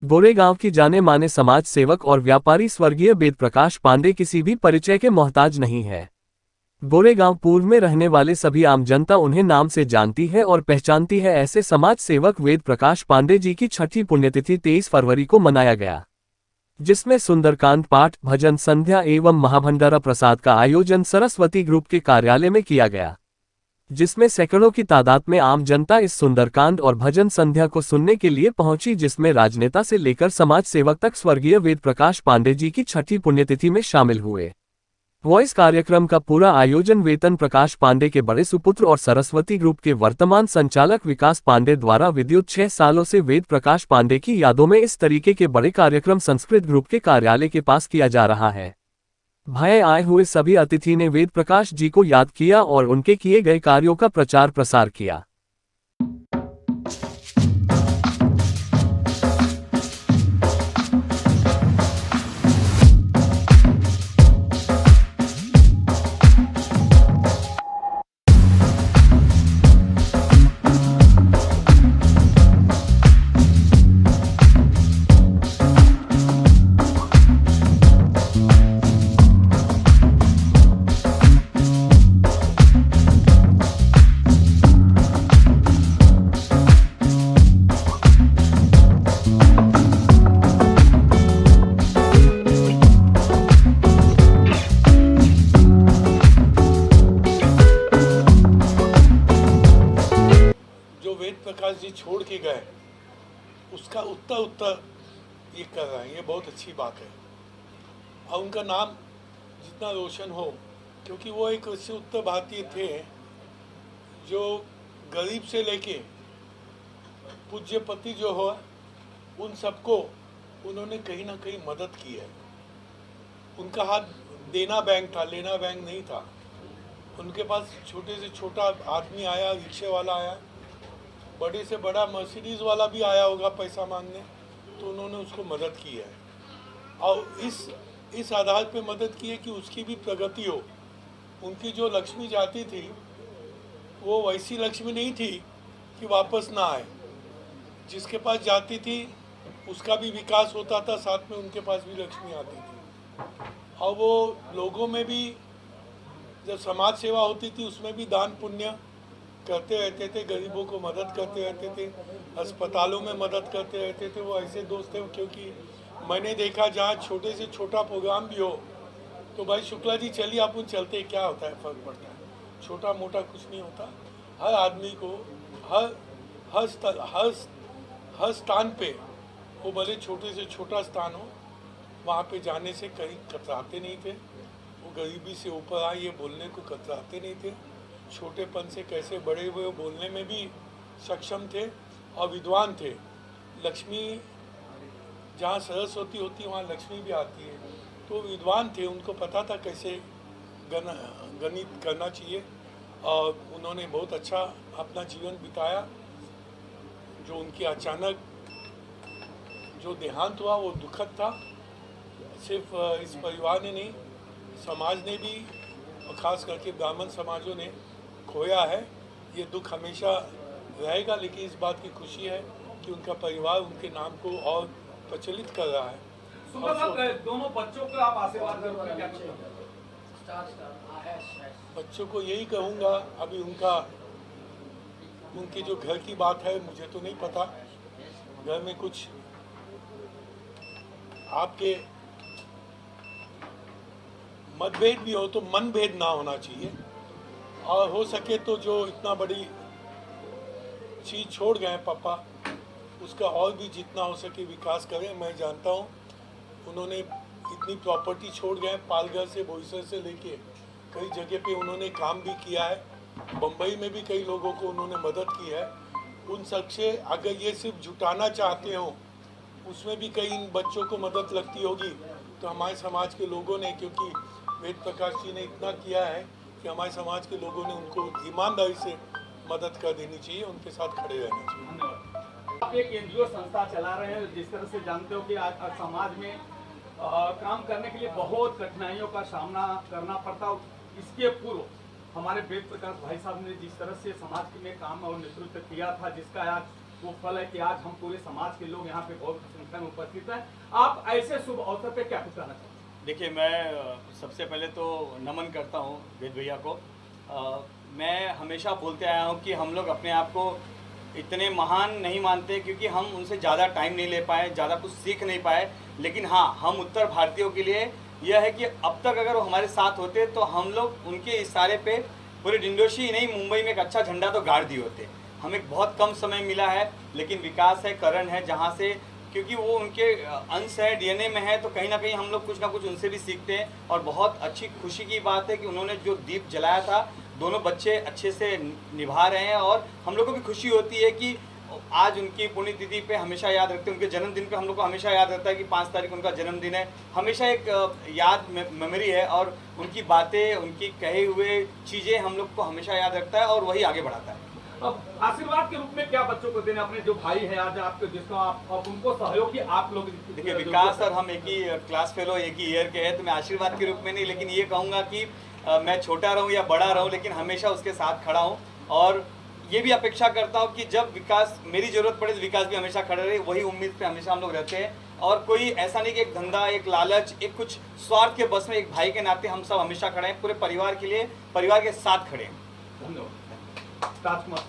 गोरेगांव की जाने माने समाज सेवक और व्यापारी स्वर्गीय वेद प्रकाश पांडे किसी भी परिचय के मोहताज नहीं है। गोरेगांव पूर्व में रहने वाले सभी आम जनता उन्हें नाम से जानती है और पहचानती है। ऐसे समाज सेवक वेद प्रकाश पांडे जी की छठी पुण्यतिथि 23 फरवरी को मनाया गया, जिसमें सुंदरकांड पाठ, भजन संध्या एवं महाभंडारा प्रसाद का आयोजन सरस्वती ग्रुप के कार्यालय में किया गया, जिसमें सैकड़ों की तादाद में आम जनता इस सुंदरकांड और भजन संध्या को सुनने के लिए पहुंची, जिसमें राजनेता से लेकर समाज सेवक तक स्वर्गीय वेद प्रकाश पांडे जी की छठी पुण्यतिथि में शामिल हुए। वॉइस कार्यक्रम का पूरा आयोजन वेतन प्रकाश पांडे के बड़े सुपुत्र और सरस्वती ग्रुप के वर्तमान संचालक विकास पांडे द्वारा विद्युत 6 सालों से वेद प्रकाश पांडे की यादों में इस तरीके के बड़े कार्यक्रम संस्कृत ग्रुप के कार्यालय के पास किया जा रहा है। भय आए हुए सभी अतिथि ने वेद प्रकाश जी को याद किया और उनके किए गए कार्यों का प्रचार प्रसार किया। वेद प्रकाश जी छोड़ के गए उसका उत्तर ये कर रहे हैं, ये बहुत अच्छी बात है। और उनका नाम जितना रोशन हो, क्योंकि वो एक ऐसे उत्तर भारतीय थे जो गरीब से लेके पूज्यपति जो हो उन सबको उन्होंने कहीं ना कहीं मदद की है। उनका हाथ देना बैंक था, लेना बैंक नहीं था। उनके पास छोटे से छोटा आदमी आया, रिक्शे वाला आया, बड़े से बड़ा मर्सिडीज वाला भी आया होगा पैसा मांगने, तो उन्होंने उसको मदद की है। और इस आधार पे मदद की है कि उसकी भी प्रगति हो। उनकी जो लक्ष्मी जाती थी वो वैसी लक्ष्मी नहीं थी कि वापस ना आए। जिसके पास जाती थी उसका भी विकास होता था, साथ में उनके पास भी लक्ष्मी आती थी। और वो लोगों में भी जब समाज सेवा होती थी उसमें भी दान पुण्य करते रहते थे, गरीबों को मदद करते रहते थे, अस्पतालों में मदद करते रहते थे। वो ऐसे दोस्त थे, क्योंकि मैंने देखा जहाँ छोटे से छोटा प्रोग्राम भी हो तो भाई शुक्ला जी चलिए अपन चलते, क्या होता है, फ़र्क पड़ता है, छोटा मोटा कुछ नहीं होता। हर आदमी को हर स्थान पे, वो भले छोटे से छोटा स्थान हो, वहाँ पे जाने से कहीं कतराते नहीं थे। वो गरीबी से ऊपर आए ये बोलने को कतराते नहीं थे। छोटेपन से कैसे बड़े हुए बोलने में भी सक्षम थे और विद्वान थे। लक्ष्मी जहाँ सरस्वती होती है वहाँ लक्ष्मी भी आती है, तो विद्वान थे, उनको पता था कैसे गणित करना चाहिए। और उन्होंने बहुत अच्छा अपना जीवन बिताया। जो उनकी अचानक जो देहांत हुआ वो दुखद था। सिर्फ इस परिवार ने नहीं, समाज ने भी, और ख़ास करके ब्राह्मण समाजों ने खोया है। ये दुख हमेशा रहेगा, लेकिन इस बात की खुशी है कि उनका परिवार उनके नाम को और प्रचलित कर रहा है। दोनों बच्चों को आप आशीर्वाद करोगे? बच्चों को यही कहूँगा, अभी उनकी जो घर की बात है मुझे तो नहीं पता। घर में कुछ आपके मतभेद भी हो तो मनभेद ना होना चाहिए। और हो सके तो जो इतना बड़ी चीज़ छोड़ गए पापा, उसका और भी जितना हो सके विकास करें। मैं जानता हूँ उन्होंने इतनी प्रॉपर्टी छोड़ गए, पालघर से, बोईसर से लेके कई जगह पे उन्होंने काम भी किया है। बम्बई में भी कई लोगों को उन्होंने मदद की है। उन सब से अगर ये सिर्फ जुटाना चाहते हो, उसमें भी कई इन बच्चों को मदद लगती होगी, तो हमारे समाज के लोगों ने, क्योंकि वेद प्रकाश जी ने इतना किया है कि हमारे समाज के लोगों ने उनको ईमानदारी से मदद कर देनी चाहिए, उनके साथ खड़े रहना चाहिए। आप एक एनजीओ संस्था चला रहे हैं, जिस तरह से जानते हो कि आज समाज में काम करने के लिए बहुत कठिनाइयों का सामना करना पड़ता। इसके पूर्व हमारे वेद प्रकाश भाई साहब ने जिस तरह से समाज में काम और नेतृत्व किया था, जिसका आज वो फल है कि आज हम पूरे समाज के लोग यहाँ पे बहुत संख्या में उपस्थित हैं। आप ऐसे शुभ अवसर पे क्या कुछ कहना चाहते हैं? देखिए, मैं सबसे पहले तो नमन करता हूँ वेद भैया को। मैं हमेशा बोलते आया हूँ कि हम लोग अपने आप को इतने महान नहीं मानते, क्योंकि हम उनसे ज़्यादा टाइम नहीं ले पाए, ज़्यादा कुछ सीख नहीं पाए। लेकिन हाँ, हम उत्तर भारतीयों के लिए यह है कि अब तक अगर वो हमारे साथ होते तो हम लोग उनके इशारे पे पूरे डिंडोशी नहीं, मुंबई में एक अच्छा झंडा तो गाड़ दिए होते। हमें बहुत कम समय मिला है, लेकिन विकास है, करण है, जहाँ से क्योंकि वो उनके अंश है, डीएनए में है, तो कहीं ना कहीं हम लोग कुछ ना कुछ उनसे भी सीखते हैं। और बहुत अच्छी खुशी की बात है कि उन्होंने जो दीप जलाया था, दोनों बच्चे अच्छे से निभा रहे हैं। और हम लोग को भी खुशी होती है कि आज उनकी पुण्यतिथि पे हमेशा याद रखते हैं, उनके जन्मदिन पे हम लोग को हमेशा याद रहता है कि 5 तारीख उनका जन्मदिन है। हमेशा एक याद मेमोरी है, और उनकी बातें, उनकी कहे हुए चीज़ें हम लोग को हमेशा याद रखता है और वही आगे बढ़ाता है। अब आशीर्वाद के रूप में क्या बच्चों को देने, अपने जो भाई है आज आपके, जिसका आप उनको सहयोग की आप लोग? देखिए, विकास और हम एक ही क्लास फेलो, एक ही ईयर के हैं, तो मैं आशीर्वाद के रूप में नहीं, लेकिन ये कहूँगा कि मैं छोटा रहूँ या बड़ा रहूँ, लेकिन हमेशा उसके साथ खड़ा हूँ। और ये भी अपेक्षा करता हूँ कि जब विकास मेरी ज़रूरत पड़े तो विकास भी हमेशा खड़ा रहे। वही उम्मीद पे हमेशा हम लोग रहते हैं। और कोई ऐसा नहीं कि एक धंधा, एक लालच, एक कुछ स्वार्थ के बस में, एक भाई के नाते हम सब हमेशा खड़े हैं, पूरे परिवार के लिए, परिवार के साथ खड़े हैं। धन्यवाद। राजकुमार,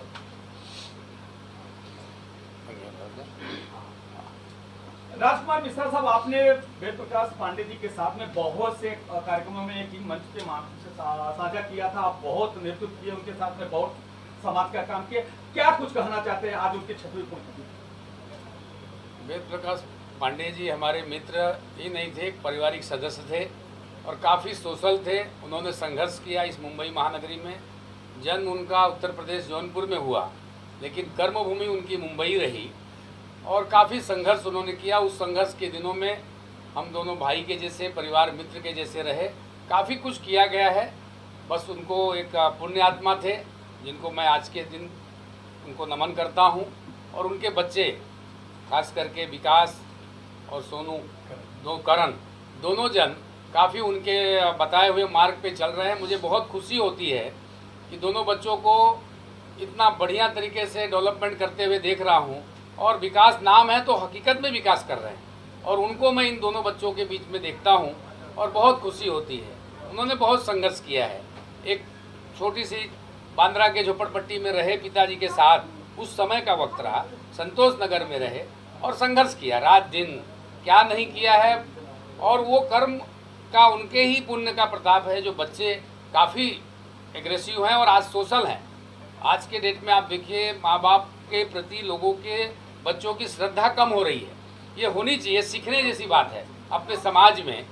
राजकुमार मिश्रा साहब, आपने वेद प्रकाश पांडे जी के साथ में बहुत से कार्यक्रमों में एक ही मंच के माध्यम से साझा किया था। आप बहुत नेतृत्व किए उनके साथ में, बहुत समाज का काम किया। क्या कुछ कहना चाहते हैं आज उनके 6वीं पुण्यतिथि? वेद प्रकाश पांडे जी हमारे मित्र ही नहीं थे, पारिवारिक सदस्य थे और काफ़ी सोशल थे। उन्होंने संघर्ष किया इस मुंबई महानगरी में। जन्म उनका उत्तर प्रदेश जौनपुर में हुआ, लेकिन कर्मभूमि उनकी मुंबई रही और काफ़ी संघर्ष उन्होंने किया। उस संघर्ष के दिनों में हम दोनों भाई के जैसे, परिवार मित्र के जैसे रहे। काफ़ी कुछ किया गया है। बस उनको एक पुण्य आत्मा थे, जिनको मैं आज के दिन उनको नमन करता हूं। और उनके बच्चे, खास करके विकास और सोनू, करण, दोनों जन काफ़ी उनके बताए हुए मार्ग पे चल रहे हैं। मुझे बहुत खुशी होती है कि दोनों बच्चों को इतना बढ़िया तरीके से डेवलपमेंट करते हुए देख रहा हूं। और विकास नाम है तो हकीकत में विकास कर रहे हैं, और उनको मैं इन दोनों बच्चों के बीच में देखता हूं और बहुत खुशी होती है। उन्होंने बहुत संघर्ष किया है। एक छोटी सी बांद्रा के झोपड़पट्टी में रहे पिताजी के साथ, उस समय का वक्त रहा, संतोष नगर में रहे और संघर्ष किया, रात दिन क्या नहीं किया है। और वो कर्म का, उनके ही पुण्य का प्रताप है जो बच्चे काफ़ी एग्रेसिव हैं और आज सोशल हैं। आज के डेट में आप देखिए, माँ बाप के प्रति लोगों के, बच्चों की श्रद्धा कम हो रही है। ये होनी चाहिए, सीखने जैसी बात है अपने समाज में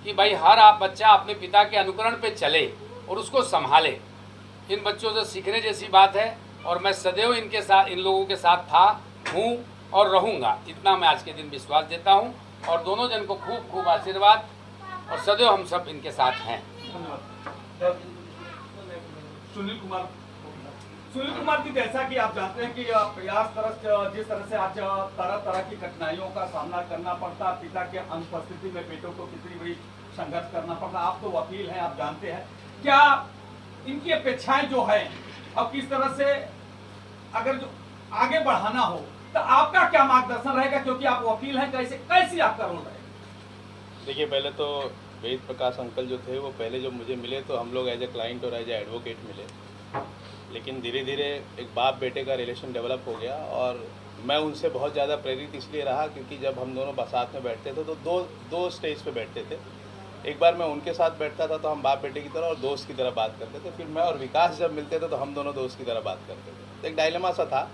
कि भाई हर बच्चा अपने पिता के अनुकरण पे चले और उसको संभाले। इन बच्चों से सीखने जैसी बात है और मैं सदैव इनके साथ, इन लोगों के साथ था, हूँ और रहूँगा, इतना मैं आज के दिन विश्वास देता हूँ। और दोनों जन को खूब खूब आशीर्वाद, और सदैव हम सब इनके साथ हैं। सुनील कुमार जी, जैसा कि आप जानते हैं कि प्रयास जिस तरह से आज तरह तरह की कठिनाइयों का सामना करना पड़ता, पिता के अनुपस्थिति में बेटों को कितनी बड़ी संघर्ष करना पड़ता। आप तो वकील हैं, आप जानते हैं। क्या इनकी अपेक्षाएं जो है, अब किस तरह से अगर जो आगे बढ़ाना हो तो आपका क्या मार्गदर्शन रहेगा, क्योंकि आप वकील हैं, कैसी आपका रोल रहेगा? देखिए, पहले तो वेद प्रकाश अंकल जो थे, वो पहले जब मुझे मिले तो हम लोग एज ए क्लाइंट और एज ए एडवोकेट मिले, लेकिन धीरे धीरे एक बाप बेटे का रिलेशन डेवलप हो गया। और मैं उनसे बहुत ज़्यादा प्रेरित इसलिए रहा क्योंकि जब हम दोनों साथ में बैठते थे तो दो स्टेज पे बैठते थे। एक बार मैं उनके साथ बैठता था तो हम बाप बेटे की तरह और दोस्त की तरह बात करते थे। फिर मैं और विकास जब मिलते थे तो हम दोनों दोस्त की तरह बात करते थे। तो एक डायलेमा सा था।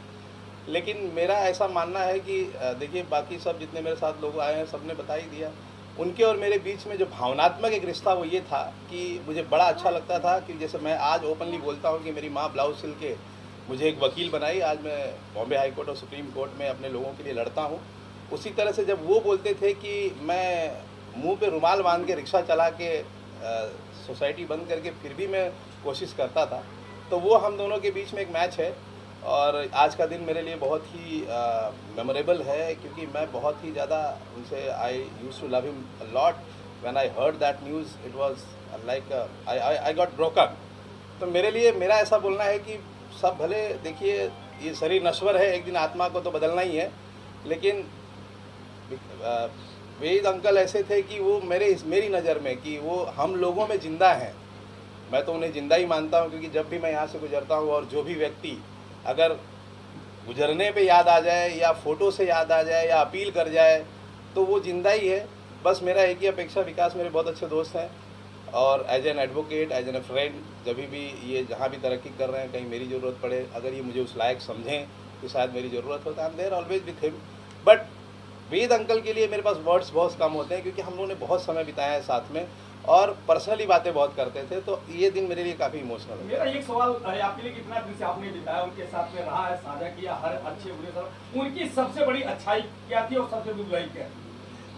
लेकिन मेरा ऐसा मानना है कि देखिए, बाकी सब जितने मेरे साथ लोग आए हैं सब ने बता ही दिया। उनके और मेरे बीच में जो भावनात्मक एक रिश्ता वो ये था कि मुझे बड़ा अच्छा लगता था कि जैसे मैं आज ओपनली बोलता हूँ कि मेरी माँ ब्लाउज सिल के मुझे एक वकील बनाई, आज मैं बॉम्बे हाई कोर्ट और सुप्रीम कोर्ट में अपने लोगों के लिए लड़ता हूँ। उसी तरह से जब वो बोलते थे कि मैं मुंह पे रुमाल बांध के रिक्शा चला के सोसाइटी बंद करके फिर भी मैं कोशिश करता था, तो वो हम दोनों के बीच में एक मैच है। और आज का दिन मेरे लिए बहुत ही मेमोरेबल है क्योंकि मैं बहुत ही ज़्यादा उनसे I used to love him a lot. When I heard that news it was like I got broken. तो मेरे लिए मेरा ऐसा बोलना है कि सब भले देखिए ये शरीर नश्वर है, एक दिन आत्मा को तो बदलना ही है। लेकिन वेद अंकल ऐसे थे कि वो मेरी नज़र में कि वो हम लोगों में ज़िंदा हैं। मैं तो उन्हें ज़िंदा ही मानता हूँ, क्योंकि जब भी मैं यहाँ से गुजरता हूँ और जो भी व्यक्ति अगर गुजरने पे याद आ जाए या फ़ोटो से याद आ जाए या अपील कर जाए तो वो ज़िंदा ही है। बस मेरा एक ही अपेक्षा, विकास मेरे बहुत अच्छे दोस्त हैं और as an advocate, as an friend, जब भी ये जहाँ भी तरक्की कर रहे हैं, कहीं मेरी ज़रूरत पड़े, अगर ये मुझे उस लायक समझें कि शायद मेरी ज़रूरत हो, तो I am there always with him. But Ved uncle के लिए मेरे पास वर्ड्स बहुत कम होते हैं, क्योंकि हम लोगों ने बहुत समय बिताया है साथ में और पर्सनली बातें बहुत करते थे, तो ये दिन मेरे लिए काफ़ी इमोशनल है। मेरा एक सवाल आपके लिए, कितना दिन से आपने बिताया उनके साथ में, रहा है, साझा किया हर अच्छे बुरे सब, उनकी सबसे बड़ी अच्छाई क्या थी और सबसे बुराई क्या थी?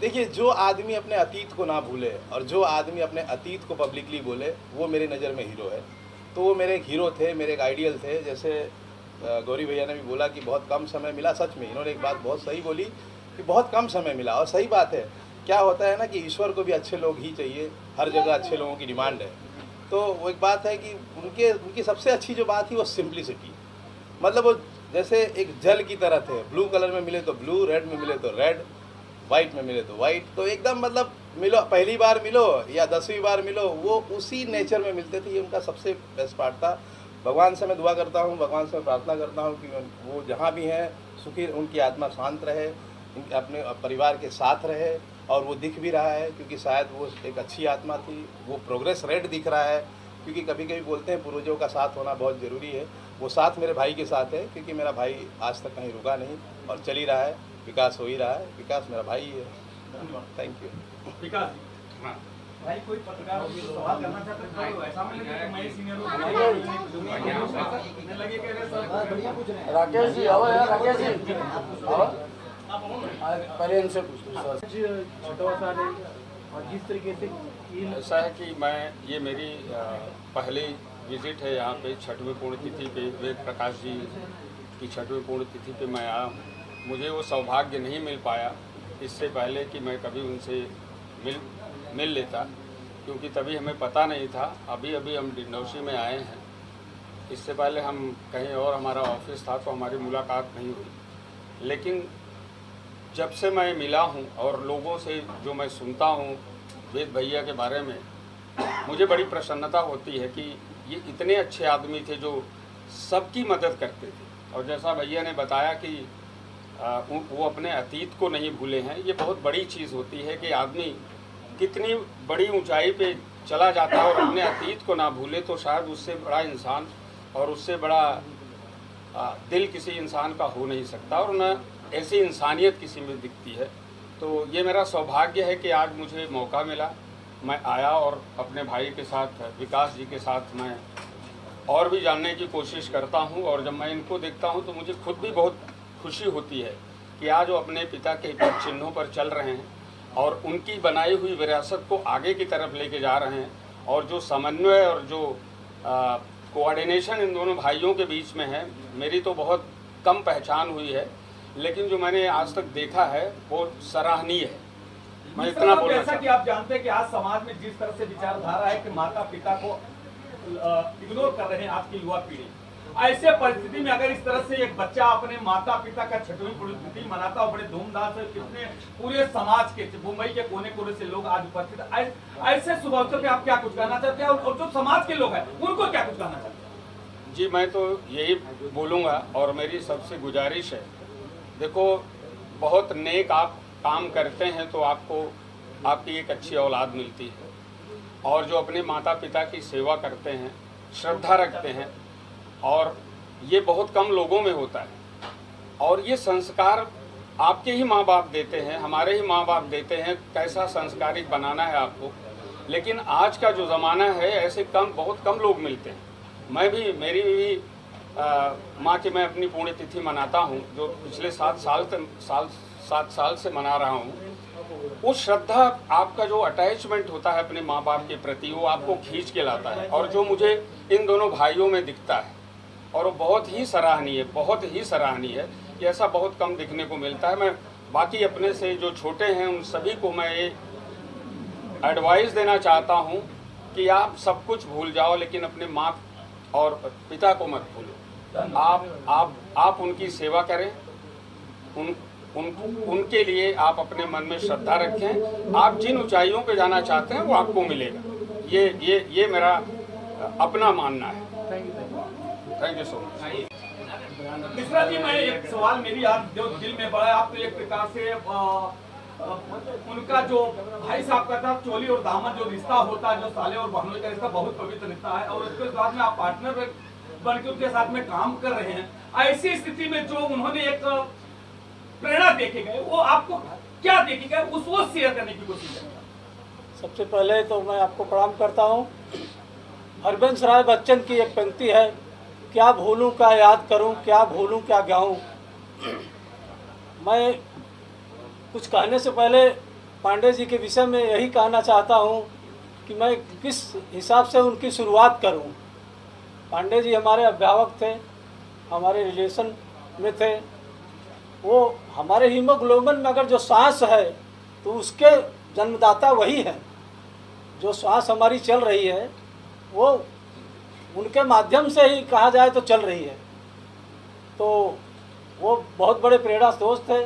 देखिए, जो आदमी अपने अतीत को ना भूले और जो आदमी अपने अतीत को पब्लिकली बोले, वो मेरी नज़र में हीरो है। तो वो मेरे एक हीरो थे, मेरे एक आइडियल थे। जैसे गौरी भैया ने भी बोला कि बहुत कम समय मिला, सच में इन्होंने एक बात बहुत सही बोली कि बहुत कम समय मिला, और सही बात है। क्या होता है ना कि ईश्वर को भी अच्छे लोग ही चाहिए, हर जगह अच्छे लोगों की डिमांड है। तो वो एक बात है कि उनकी सबसे अच्छी जो बात थी वो सिंप्लिसिटी, मतलब वो जैसे एक जल की तरह थे, ब्लू कलर में मिले तो ब्लू, रेड में मिले तो रेड, वाइट में मिले तो वाइट। तो एकदम मतलब मिलो, पहली बार मिलो या 10वीं बार मिलो, वो उसी नेचर में मिलते थे। ये उनका सबसे बेस्ट पार्ट था। भगवान से मैं दुआ करता हूँ, भगवान से मैं प्रार्थना करता हूँ कि वो जहाँ भी हैं सुखी, उनकी आत्मा शांत रहे, अपने परिवार के साथ रहे, और वो दिख भी रहा है, क्योंकि शायद वो एक अच्छी आत्मा थी। वो प्रोग्रेस रेट दिख रहा है, क्योंकि कभी कभी बोलते हैं पूर्वजों का साथ होना बहुत ज़रूरी है। वो साथ मेरे भाई के साथ है, क्योंकि मेरा भाई आज तक कहीं रुका नहीं और चल ही रहा है, विकास हो ही रहा है। विकास मेरा भाई है। Thank you. विकास जी, हाँ भाई, कोई पत्रकार सवाल करना चाहते हैं तो ऐसा में लगे कि मैं सीनियर हूं, लगे कि अरे सर बढ़िया पूछ रहे हैं। राकेश जी आओ यार, राकेश जी आओ, पहले इनसे पूछ लो। छठवां साल है और जिस तरीके से ऐसा है कि ये मेरी पहली विजिट है यहाँ पे, 6वीं पुण्यतिथि पे, वेद प्रकाश जी की 6वीं पुण्यतिथि पे मैं आया हूँ। मुझे वो सौभाग्य नहीं मिल पाया इससे पहले कि मैं कभी उनसे मिल लेता, क्योंकि तभी हमें पता नहीं था। अभी हम डिंडौशी में आए हैं, इससे पहले हम कहीं और हमारा ऑफिस था, तो हमारी मुलाकात नहीं हुई। लेकिन जब से मैं मिला हूँ और लोगों से जो मैं सुनता हूँ वेद भैया के बारे में, मुझे बड़ी प्रसन्नता होती है कि ये इतने अच्छे आदमी थे जो सबकी मदद करते थे। और जैसा भैया ने बताया कि वो अपने अतीत को नहीं भूले हैं, ये बहुत बड़ी चीज़ होती है कि आदमी कितनी बड़ी ऊंचाई पे चला जाता है और अपने अतीत को ना भूले, तो शायद उससे बड़ा इंसान और उससे बड़ा दिल किसी इंसान का हो नहीं सकता, और न ऐसी इंसानियत किसी में दिखती है। तो ये मेरा सौभाग्य है कि आज मुझे मौका मिला, मैं आया और अपने भाई के साथ, विकास जी के साथ मैं और भी जानने की कोशिश करता हूँ। और जब मैं इनको देखता हूँ तो मुझे खुद भी बहुत खुशी होती है कि आज वो अपने पिता के चिन्हों पर चल रहे हैं और उनकी बनाई हुई विरासत को आगे की तरफ लेके जा रहे हैं। और जो समन्वय और जो कोऑर्डिनेशन इन दोनों भाइयों के बीच में है, मेरी तो बहुत कम पहचान हुई है, लेकिन जो मैंने आज तक देखा है वो सराहनीय है। मैं इतना बोलना जैसा कि आप जानते हैं कि आज समाज में जिस तरह से विचारधारा है कि माता पिता को इग्नोर कर रहे हैं आज की युवा पीढ़ी, ऐसे परिस्थिति में अगर इस तरह से एक बच्चा अपने माता पिता का 6वीं पुण्यतिथि मनाता हो बड़े धूमधाम से, कितने पूरे समाज के मुंबई के कोने कोने से लोग आज उपस्थित, ऐसे शुभ अवसर पे आप क्या कुछ कहना चाहते हैं और जो समाज के लोग हैं उनको क्या कुछ कहना चाहते हैं? जी, मैं तो यही बोलूँगा और मेरी सबसे गुजारिश है, देखो बहुत नेक आप काम करते हैं तो आपकी एक अच्छी औलाद मिलती है, और जो अपने माता पिता की सेवा करते हैं, श्रद्धा रखते हैं, और ये बहुत कम लोगों में होता है। और ये संस्कार आपके ही माँ बाप देते हैं, हमारे ही माँ बाप देते हैं, कैसा संस्कारित बनाना है आपको। लेकिन आज का जो ज़माना है, ऐसे बहुत कम लोग मिलते हैं। मेरी भी माँ की मैं अपनी पुण्यतिथि मनाता हूँ, जो पिछले 7 साल से मना रहा हूँ। वो श्रद्धा, आपका जो अटैचमेंट होता है अपने माँ बाप के प्रति, वो आपको खींच के लाता है, और जो मुझे इन दोनों भाइयों में दिखता है, और वो बहुत ही सराहनीय है। ये ऐसा बहुत कम दिखने को मिलता है। मैं बाकी अपने से जो छोटे हैं उन सभी को मैं ये एडवाइस देना चाहता हूँ कि आप सब कुछ भूल जाओ, लेकिन अपने माँ और पिता को मत भूलो। आप उनकी सेवा करें, उनके लिए आप अपने मन में श्रद्धा रखें। आप जिन ऊंचाइयों पे जाना चाहते हैं वो आपको मिलेगा। ये मेरा अपना मानना है। Thank you so much. Mishra ji, मैं एक सवाल मेरी आज जो दिल में बड़ा है, आप तो एक प्रकार से उनका जो भाई साहब का था, चोली और दामन जो रिश्ता होता है, जो साले और बहनों का रिश्ता बहुत पवित्र रिश्ता है, और उसके बाद में आप पार्टनर बन के उनके साथ में काम कर रहे हैं। ऐसी स्थिति में जो उन्होंने एक प्रेरणा देके गए, वो आपको क्या देके गए, वो शेयर करने की कोशिश करें। सबसे पहले तो मैं आपको प्रणाम करता हूँ। हरबंस राय बच्चन की एक पंक्ति है, क्या भूलूं क्या याद करूं, क्या भूलूं क्या गाऊं। मैं कुछ कहने से पहले पांडे जी के विषय में यही कहना चाहता हूं कि मैं किस हिसाब से उनकी शुरुआत करूं। पांडे जी हमारे अभिभावक थे, हमारे रिलेशन में थे। वो हमारे हीमोग्लोबिन में अगर जो सांस है तो उसके जन्मदाता वही है। जो सांस हमारी चल रही है वो उनके माध्यम से ही कहा जाए तो चल रही है। तो वो बहुत बड़े प्रेरणा स्रोत थे।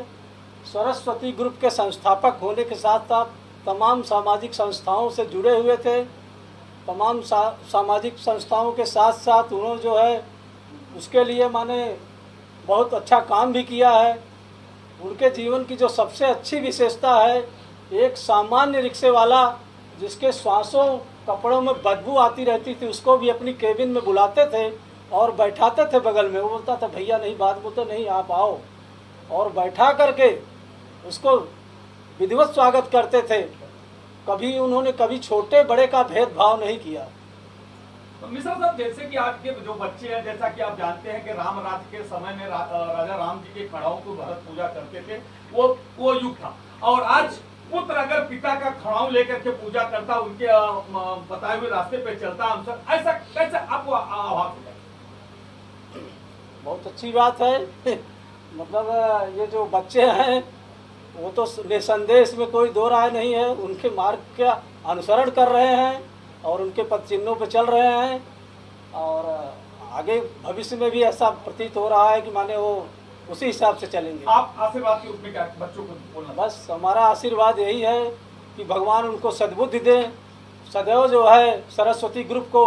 सरस्वती ग्रुप के संस्थापक होने के साथ साथ तमाम सामाजिक संस्थाओं से जुड़े हुए थे। तमाम सामाजिक संस्थाओं के साथ साथ उन्होंने जो है उसके लिए माने बहुत अच्छा काम भी किया है। उनके जीवन की जो सबसे अच्छी विशेषता है, एक सामान्य रिक्शे वाला जिसके श्वासों कपड़ों में बदबू आती रहती थी, उसको भी अपनी केबिन में बुलाते थे और बैठाते थे बगल में। वो बोलता था भैया नहीं, बात बोलते नहीं, आप आओ, और बैठा करके उसको विधिवत स्वागत करते थे। उन्होंने कभी छोटे बड़े का भेदभाव नहीं किया। तो मिश्रा साहब, जैसे कि आज के जो बच्चे हैं, जैसा कि आप जानते हैं कि राम राज्य के समय में राजा राम जी के खड़ाओं को भरत पूजा करते थे, वो युग था। और आज पुत्र अगर पिता का खड़ाऊ लेकर के पूजा करता, उनके बताए हुए रास्ते पे चलता, ऐसा कैसे आपको आभास होता है? बहुत अच्छी बात है। मतलब ये जो बच्चे हैं वो तो निसंदेह में कोई दो राय नहीं है, उनके मार्ग का अनुसरण कर रहे हैं और उनके पद चिन्हों पर चल रहे हैं। और आगे भविष्य में भी ऐसा प्रतीत हो रहा है कि माने वो उसी हिसाब से चलेंगे। आप आशीर्वाद के रूप में क्या बच्चों को बोलना? बस हमारा आशीर्वाद यही है कि भगवान उनको सद्बुद्धि दें। सदैव जो है सरस्वती ग्रुप को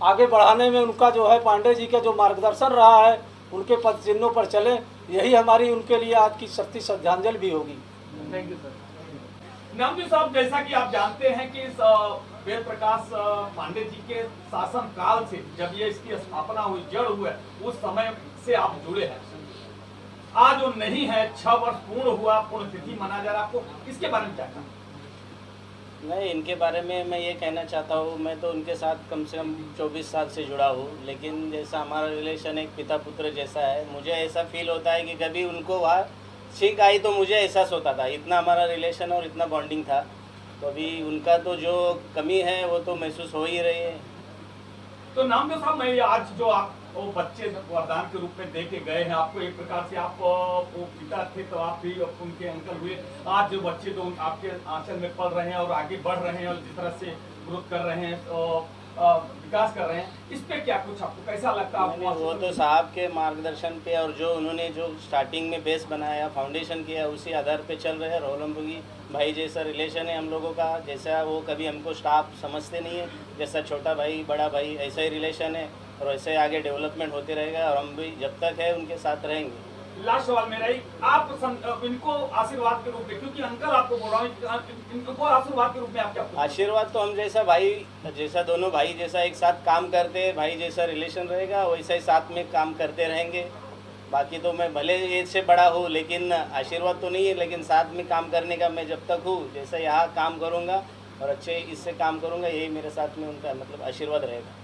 आगे बढ़ाने में उनका जो है पांडे जी का जो मार्गदर्शन रहा है, उनके पद चिन्हों पर चले, यही हमारी उनके लिए आज की सच्ची श्रद्धांजलि भी होगी। Thank you sir. नामजी साहब, जैसा कि आप जानते हैं कि वेद प्रकाश पांडे जी के शासन काल से जब ये इसकी स्थापना हुई, जड़ हुआ, उस समय से आप जुड़े हैं। आज वो नहीं है, 6 वर्ष पूर्ण हुआ, पूर्ण तिथि मना जा रहा, आपको इसके बारे में क्या कहना? नहीं, इनके बारे में मैं ये कहना चाहता हूँ, मैं तो उनके साथ कम से कम 24 साल से जुड़ा हूँ, लेकिन जैसा हमारा रिलेशन एक पिता पुत्र जैसा है, मुझे ऐसा फील होता है कि कभी उनको वहाँ छींक आई तो मुझे एहसास होता था। इतना हमारा रिलेशन और इतना बॉन्डिंग था। तो अभी उनका तो जो कमी है वो तो महसूस हो ही रही है। तो नामदेव साहब, मैं आज जो आप वो बच्चे वरदान के रूप में दे के गए हैं आपको, एक प्रकार से आप वो पिता थे तो आप भी उनके अंकल हुए। आज जो बच्चे जो आपके आंचल में पल रहे हैं और आगे बढ़ रहे हैं और जिस तरह से ग्रोथ कर रहे हैं, विकास कर रहे हैं, इस पे क्या कुछ आपको कैसा लगता है? आपको वो तो साहब के मार्गदर्शन पे और जो उन्होंने जो स्टार्टिंग में बेस बनाया, फाउंडेशन किया, उसी आधार पे चल रहे हैं। रोलम्बुगी भाई जैसा रिलेशन है हम लोगों का, जैसा वो कभी हमको स्टाफ समझते नहीं है, जैसा छोटा भाई बड़ा भाई ऐसा ही रिलेशन है और ऐसे आगे डेवलपमेंट होते रहेगा और हम भी जब तक है उनके साथ रहेंगे। लास्ट सवाल मेरा ही, आप इनको आशीर्वाद के रूप में, क्योंकि अंकल आपको बोल रहा हूँ, इनको आशीर्वाद के रूप में आप क्या? आशीर्वाद तो हम जैसा भाई, जैसा दोनों भाई जैसा एक साथ काम करते हैं, भाई जैसा रिलेशन रहेगा वैसा ही साथ में काम करते रहेंगे। बाकी तो मैं भले एज से बड़ा हूँ लेकिन आशीर्वाद तो नहीं है, लेकिन साथ में काम करने का मैं जब तक हूँ, जैसा यहाँ काम करूँगा और अच्छे इससे काम करूँगा, यही मेरे साथ में उनका मतलब आशीर्वाद रहेगा।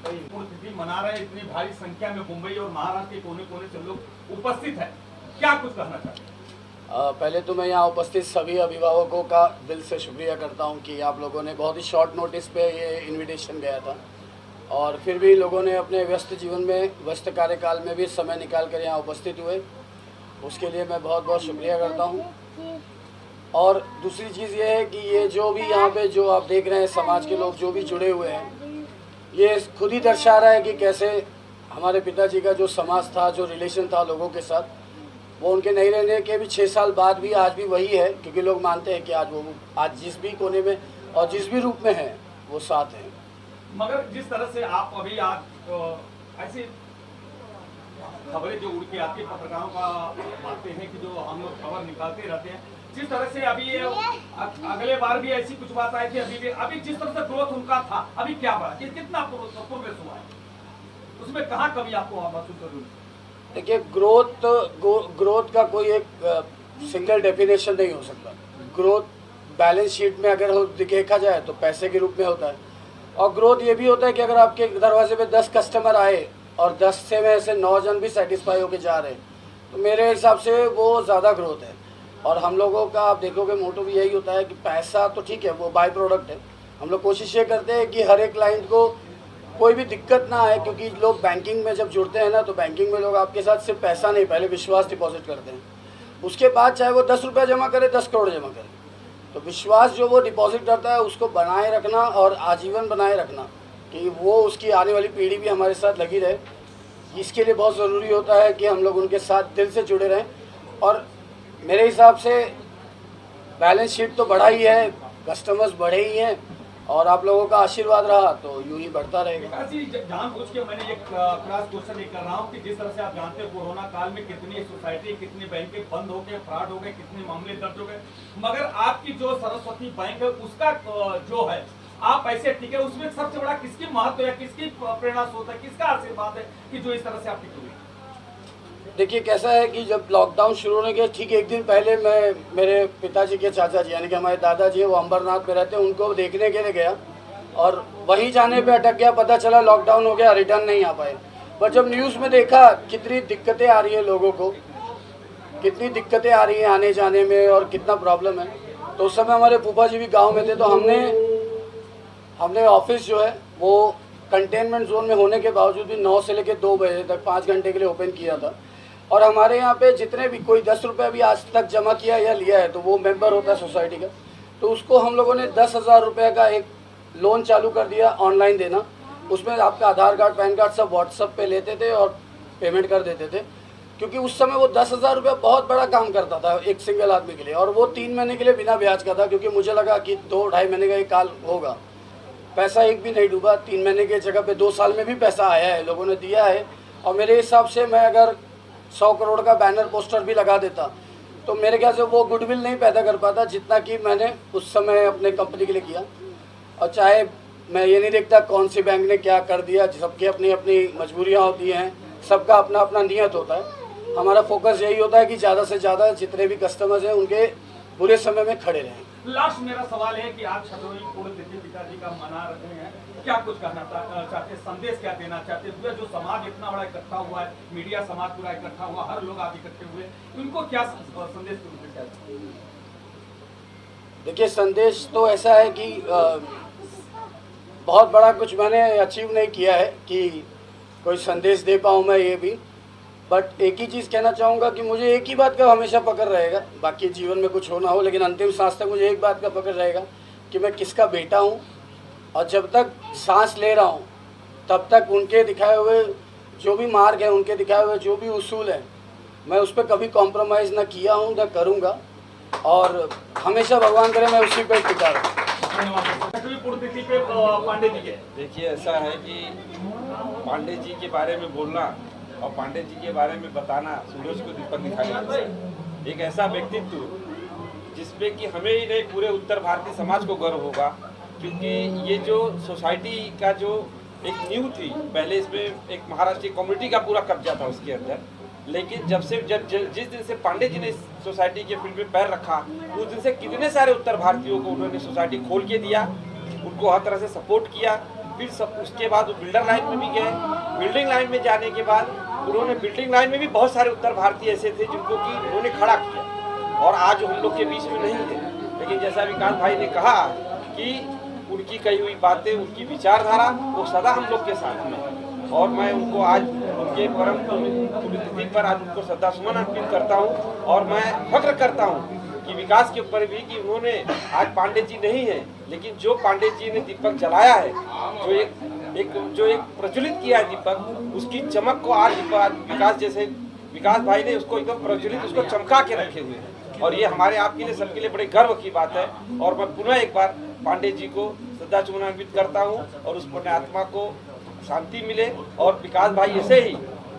तिथि मना रहे, इतनी भारी संख्या में मुंबई और महाराष्ट्र के कोने कोने से लोग उपस्थित हैं, क्या कुछ कहना चाहते हैं? पहले तो मैं यहाँ उपस्थित सभी अभिभावकों का दिल से शुक्रिया करता हूँ कि आप लोगों ने बहुत ही शॉर्ट नोटिस पे ये इनविटेशन गया था और फिर भी लोगों ने अपने व्यस्त जीवन में, व्यस्त कार्यकाल में भी समय निकाल कर यहाँ उपस्थित हुए, उसके लिए मैं बहुत बहुत शुक्रिया करता हूँ। और दूसरी चीज़ ये है कि ये जो भी यहाँ पे जो आप देख रहे हैं समाज के लोग जो भी जुड़े हुए हैं, ये खुद ही दर्शा रहा है कि कैसे हमारे पिताजी का जो समाज था, जो रिलेशन था लोगों के साथ, वो उनके नहीं रहने के भी 6 साल बाद भी आज भी वही है, क्योंकि लोग मानते हैं कि आज जिस भी कोने में और जिस भी रूप में है वो साथ हैं। मगर जिस तरह से आप अभी आज ऐसी खबरें जो उड़ के आती पत्रकारों का मानते हैं कि जो हम लोग खबर निकालते रहते हैं, जिस तरह से अभी ये अगले बार भी ऐसी कुछ बात आई थी, अभी जिस तरह से ग्रोथ उनका था, अभी क्या बढ़ा, कितना प्रोग्रेस हुआ है, उसमें कहाँ कमी आपको महसूस हो रही है? देखिए, ग्रोथ का कोई एक सिंगल डेफिनेशन नहीं हो सकता। ग्रोथ बैलेंस शीट में अगर देखा जाए तो पैसे के रूप में होता है, और ग्रोथ ये भी होता है कि अगर आपके दरवाजे पे 10 कस्टमर आए और 10 से में से 9 जन भी सेटिस्फाई होके जा रहे हैं, तो मेरे हिसाब से वो ज़्यादा ग्रोथ है। और हम लोगों का आप देखोगे मोटो भी यही होता है कि पैसा तो ठीक है, वो बाय प्रोडक्ट है। हम लोग कोशिश ये करते हैं कि हर एक क्लाइंट को कोई भी दिक्कत ना आए, क्योंकि लोग बैंकिंग में जब जुड़ते हैं ना, तो बैंकिंग में लोग आपके साथ सिर्फ पैसा नहीं, पहले विश्वास डिपॉजिट करते हैं, उसके बाद चाहे वो 10 रुपये जमा करे, 10 करोड़ जमा करे, तो विश्वास जो वो डिपॉजिट करता है उसको बनाए रखना और आजीवन बनाए रखना, कि वो उसकी आने वाली पीढ़ी भी हमारे साथ लगी रहे, इसके लिए बहुत ज़रूरी होता है कि हम लोग उनके साथ दिल से जुड़े रहें। और मेरे हिसाब से बैलेंस शीट तो बढ़ा ही है, कस्टमर्स बढ़े ही हैं, और आप लोगों का आशीर्वाद रहा तो यूं ही बढ़ता रहेगा। जानबूझ के मैंने एक क्रॉस क्वेश्चन कर रहा हूँ कि जिस तरह से आप जानते हैं कोरोना काल में कितनी सोसाइटी, कितनी बैंकें बंद हो गए, फ्रॉड हो गए, कितने मामले दर्ज हो गए, मगर आपकी जो सरस्वती बैंक है उसका जो है आप ऐसे टिके, उसमें सबसे बड़ा किसकी महत्व है, किसकी प्रेरणा स्रोत है, किसका आशीर्वाद है कि जो इस तरह से आप टिके हुए? देखिए, कैसा है कि जब लॉकडाउन शुरू होने के ठीक एक दिन पहले मैं मेरे पिताजी के चाचा जी यानी कि हमारे दादाजी है, वो अंबरनाथ में रहते हैं, उनको देखने के लिए गया, और वहीं जाने पे अटक गया। पता चला लॉकडाउन हो गया, रिटर्न नहीं आ पाए। पर जब न्यूज़ में देखा कितनी दिक्कतें आ रही है लोगों को, कितनी दिक्कतें आ रही हैं आने जाने में और कितना प्रॉब्लम है, तो उस समय हमारे फूफा जी भी गाँव में थे, तो हमने ऑफिस जो है वो कंटेनमेंट जोन में होने के बावजूद भी 9 से लेकर 2 बजे तक 5 घंटे के लिए ओपन किया था। और हमारे यहाँ पे जितने भी कोई 10 रुपये भी आज तक जमा किया या लिया है, तो वो मेंबर होता है सोसाइटी का, तो उसको हम लोगों ने 10,000 रुपये का एक लोन चालू कर दिया ऑनलाइन देना। उसमें आपका आधार कार्ड, पैन कार्ड सब व्हाट्सएप पे लेते थे और पेमेंट कर देते थे, क्योंकि उस समय वो 10,000 रुपये बहुत बड़ा काम करता था एक सिंगल आदमी के लिए, और वो 3 महीने के लिए बिना ब्याज का था, क्योंकि मुझे लगा कि 2-2.5 महीने का एक काल होगा। पैसा एक भी नहीं डूबा, 3 महीने की जगह पे 2 साल में भी पैसा आया है, लोगों ने दिया है। और मेरे हिसाब से मैं अगर 100 करोड़ का बैनर पोस्टर भी लगा देता तो मेरे ख्याल से वो गुडविल नहीं पैदा कर पाता जितना कि मैंने उस समय अपने कंपनी के लिए किया। और चाहे मैं ये नहीं देखता कौन सी बैंक ने क्या कर दिया, सबकी अपनी अपनी मजबूरियाँ होती हैं, सबका अपना अपना नियत होता है। हमारा फोकस यही होता है कि ज़्यादा से ज़्यादा जितने भी कस्टमर्स हैं उनके बुरे समय में खड़े रहें। लास्ट मेरा सवाल है कि आज शतरंजी पुण्यतिथि पिताजी का मना रहे हैं, क्या कुछ कहना चाहते, संदेश क्या देना चाहते हैं? पूरा जो समाज इतना बड़ा इकट्ठा हुआ है, मीडिया समाज पूरा इकट्ठा हुआ, हर लोग आज इकट्ठे हुए, उनको क्या संदेश देना? देखिए, संदेश तो ऐसा है कि बहुत बड़ा कुछ मैंने अचीव नहीं किया है कि कोई संदेश दे पाऊँ मैं, ये भी, बट एक ही चीज़ कहना चाहूँगा कि मुझे एक ही बात का हमेशा पकड़ रहेगा, बाकी जीवन में कुछ हो ना हो, लेकिन अंतिम सांस तक मुझे एक बात का पकड़ रहेगा कि मैं किसका बेटा हूँ, और जब तक सांस ले रहा हूँ तब तक उनके दिखाए हुए जो भी मार्ग है, उनके दिखाए हुए जो भी उसूल है, मैं उस पर कभी कॉम्प्रोमाइज़ ना किया हूँ ना करूँगा, और हमेशा भगवान करे मैं उसी पर टिका रहूँ। पांडे जी के देखिए, ऐसा है कि पांडे जी के बारे में बोलना और पांडे जी के बारे में बताना सूरज को दीपक दिखाने, एक ऐसा व्यक्तित्व जिसपे कि हमें ही नहीं पूरे उत्तर भारतीय समाज को गर्व होगा, क्योंकि ये जो सोसाइटी का जो एक नींव थी, पहले इसमें एक महाराष्ट्रीय कम्युनिटी का पूरा कब्जा था उसके अंदर, लेकिन जिस दिन से पांडे जी ने इस सोसाइटी के फील्ड में पैर रखा, उस दिन से कितने सारे उत्तर भारतीयों को उन्होंने सोसाइटी खोल के दिया, उनको हर तरह से सपोर्ट किया। फिर उसके बाद वो बिल्डर लाइन में भी गए। बिल्डिंग लाइन में जाने के बाद उन्होंने बिल्डिंग लाइन में भी बहुत सारे उत्तर भारतीय ऐसे थे जिनको कि उन्होंने खड़ा किया, और आज हम लोग के बीच में नहीं है। लेकिन जैसा विकास भाई ने कहा कि उनकी कही हुई बातें, उनकी विचारधारा वो सदा हम लोग के साथ में, और मैं उनको आज उनके परम पुण्यतिथि पर आज उनको श्रद्धासुमन अर्पित करता हूँ। और मैं फख्र करता हूँ कि विकास के ऊपर भी कि उन्होंने आज पांडे जी नहीं है, लेकिन जो पांडे जी ने दीपक जलाया है, जो एक एक प्रज्वलित किया है दीपक, उसकी चमक को आज विकास भाई ने उसको एकदम प्रज्वलित, उसको चमका के रखे हुए हैं। और ये हमारे आपके लिए, सबके लिए बड़े गर्व की बात है। और मैं पुनः एक बार पांडे जी को श्रद्धासुमन अर्पित करता हूँ और उस पुण्य आत्मा को शांति मिले और विकास भाई ऐसे ही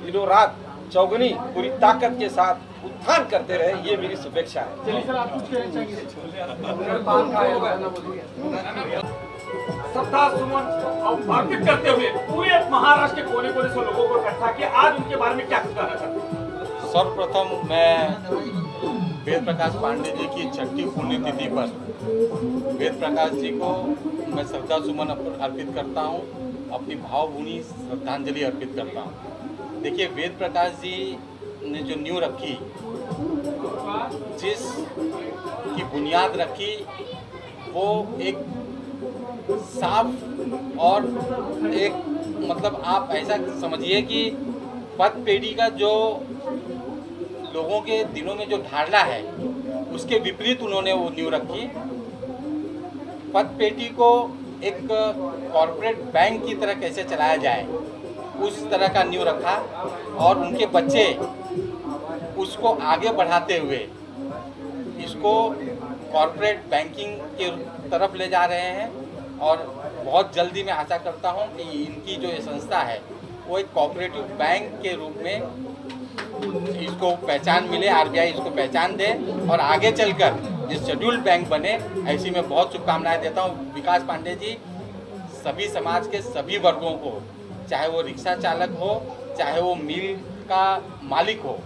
दिनों रात चौगनी पूरी ताकत के साथ उत्थान करते रहे, ये मेरी शुभेच्छा है। चलिए सर, आप कुछ कहना चाहेंगे? श्रद्धा सुमन अर्पित करते हुए पूरे महाराष्ट्र के कोने कोने से लोगों को इकट्ठा किया, आज उनके बारे में क्या कुछ कहना चाहते हैं? सर्वप्रथम मैं वेद प्रकाश पांडे जी की 6ठी पुण्यतिथि पर वेद प्रकाश जी को मैं श्रद्धा सुमन अर्पित करता हूं, अपनी भावभूमि श्रद्धांजलि अर्पित करता हूं। देखिए, वेद प्रकाश जी ने जो नींव रखी, जिस की बुनियाद रखी, वो एक साफ और एक मतलब आप ऐसा समझिए कि पद पेढ़ी का जो लोगों के दिनों में जो धारणा है, उसके विपरीत उन्होंने वो नींव रखी। पद पेटी को एक कॉरपोरेट बैंक की तरह कैसे चलाया जाए, उस तरह का नींव रखा और उनके बच्चे उसको आगे बढ़ाते हुए इसको कॉरपोरेट बैंकिंग के तरफ ले जा रहे हैं। और बहुत जल्दी मैं आशा करता हूं कि इनकी जो ये संस्था है वो एक कोऑपरेटिव बैंक के रूप में इसको पहचान मिले, आरबीआई इसको पहचान दे और आगे चलकर ये शेड्यूल्ड बैंक बने, ऐसी मैं बहुत शुभकामनाएं देता हूं। विकास पांडे जी सभी समाज के सभी वर्गों को, चाहे वो रिक्शा चालक हो, चाहे वो मिल का मालिक हो,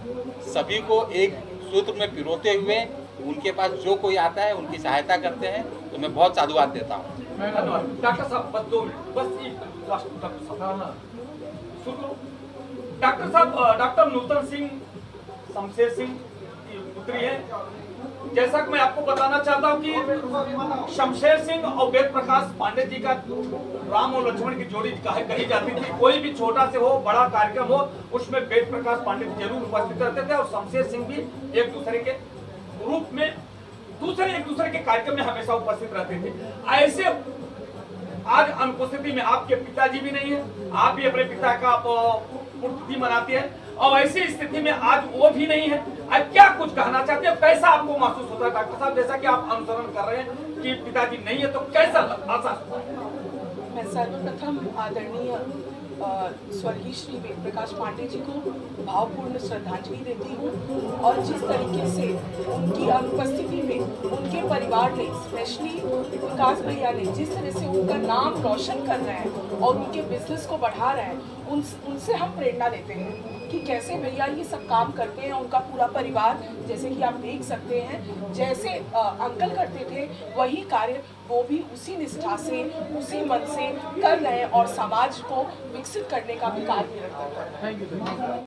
सभी को एक सूत्र में पिरोते हुए उनके पास जो कोई आता है उनकी सहायता करते हैं, तो मैं बहुत साधुवाद देता हूँ। डॉक्टर साहब बस 2 मिनट, बस डॉक्टर साहब, डॉक्टर नूतन सिंह शमशेर सिंह की पुत्री है। जैसा कि मैं आपको बताना चाहता हूं कि शमशेर सिंह और वेद प्रकाश पांडे जी का राम और लक्ष्मण की जोड़ी कही जाती थी। कोई भी छोटा से हो, बड़ा कार्यक्रम हो, उसमें वेद प्रकाश पांडे जरूर उपस्थित रहते थे और शमशेर सिंह भी एक दूसरे के रूप में एक दूसरे के कार्यक्रम में हमेशा उपस्थित रहते थे। ऐसे आज अनुपस्थिति में आपके पिताजी भी नहीं है, आप भी अपने पिता का पुण्यतिथि मनाते हैं और ऐसी स्थिति में आज वो भी नहीं है। आज क्या कुछ कहना चाहते हैं, कैसा आपको महसूस होता है डॉक्टर साहब, जैसा कि आप अनुसरण कर रहे हैं कि पिताजी नहीं है, तो कैसा आसास होता है? मैं सर्वप्रथम आदरणीय स्वर्गीय श्री वेद प्रकाश पांडे जी को भावपूर्ण श्रद्धांजलि देती हूँ। और जिस तरीके से उनकी अनुपस्थिति में उनके परिवार ने, स्पेशली विकास भैया ने, जिस तरह से उनका नाम रोशन कर रहे हैं और उनके बिजनेस को बढ़ा रहे हैं, उनसे हम प्रेरणा लेते हैं कि कैसे भैया ये सब काम करते हैं। उनका पूरा परिवार, जैसे कि आप देख सकते हैं, जैसे अंकल करते थे वही कार्य वो भी उसी निष्ठा से, उसी मन से कर रहे हैं और समाज को विकसित करने का भी कार्य निरंतर कर रहे हैं।